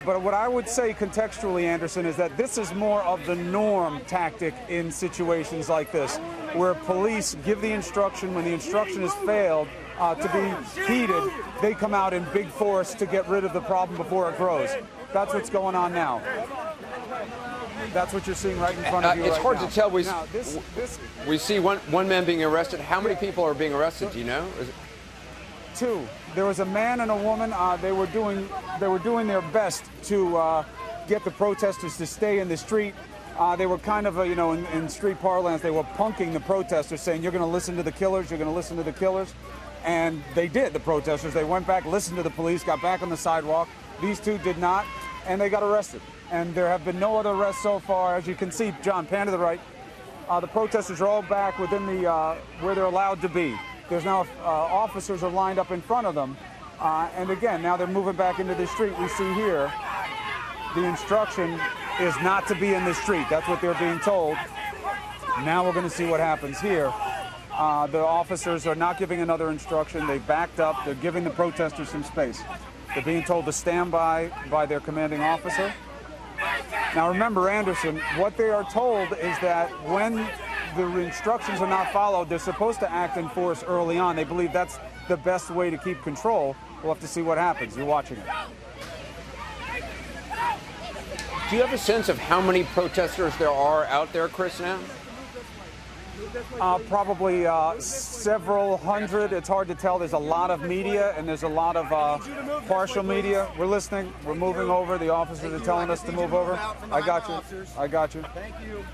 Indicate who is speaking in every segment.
Speaker 1: But what I would say contextually, Anderson, is that this is more of the norm tactic in situations like this, where police give the instruction. When the instruction has failed to be heeded, they come out in big force to get rid of the problem before it grows. That's what's going on now. That's what you're seeing right in front of you.
Speaker 2: It's hard
Speaker 1: now.
Speaker 2: to tell.
Speaker 1: We
Speaker 2: see one man being arrested. How many people are being arrested? Do you know?
Speaker 1: Two. There was a man and a woman. They were doing their best to get the protesters to stay in the street. They were kind of, in street parlance, they were punking the protesters, saying, "You're going to listen to the killers. You're going to listen to the killers." And they did. The protesters. They went back, listened to the police, got back on the sidewalk. These two did not, and they got arrested. And there have been no other arrests so far. As you can see, John, pan to the right. The protesters are all back within the where they're allowed to be. There's now officers are lined up in front of them. And again, now they're moving back into the street. We see here the instruction is not to be in the street. That's what they're being told. Now we're going to see what happens here. The officers are not giving another instruction. They backed up. They're giving the protesters some space. They're being told to stand by their commanding officer. Now remember, Anderson, what they are told is that when the instructions are not followed, they're supposed to act in force early on. They believe that's the best way to keep control. We'll have to see what happens. You're watching it.
Speaker 2: Do you have a sense of how many protesters there are out there, Chris, now?
Speaker 1: Probably several hundred. It's hard to tell. There's a lot of media, and there's a lot of partial media. We're listening. We're moving over. The officers are telling us to move over. I got you. I got you.
Speaker 3: Thank you.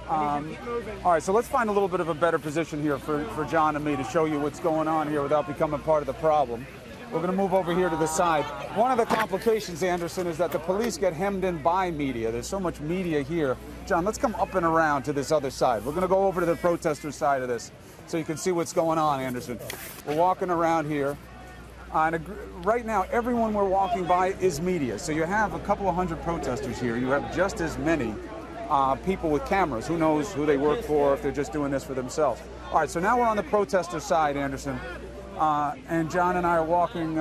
Speaker 1: All right, so let's find a little bit of a better position here for John and me to show you what's going on here without becoming part of the problem. We're going to move over here to the side. One of the complications, Anderson, is that the police get hemmed in by media. There's so much media here. John, let's come up and around to this other side. We're going to go over to the protester side of this so you can see what's going on, Anderson. We're walking around here. And right now, everyone we're walking by is media. So you have a couple of hundred protesters here. You have just as many people with cameras. Who knows who they work for, if they're just doing this for themselves. All right, so now we're on the protester side, Anderson. And John and I are walking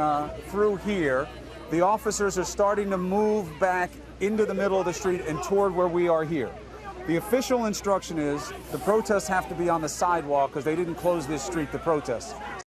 Speaker 1: through here. The officers are starting to move back into the middle of the street and toward where we are here. The official instruction is the protests have to be on the sidewalk because they didn't close this street to protest.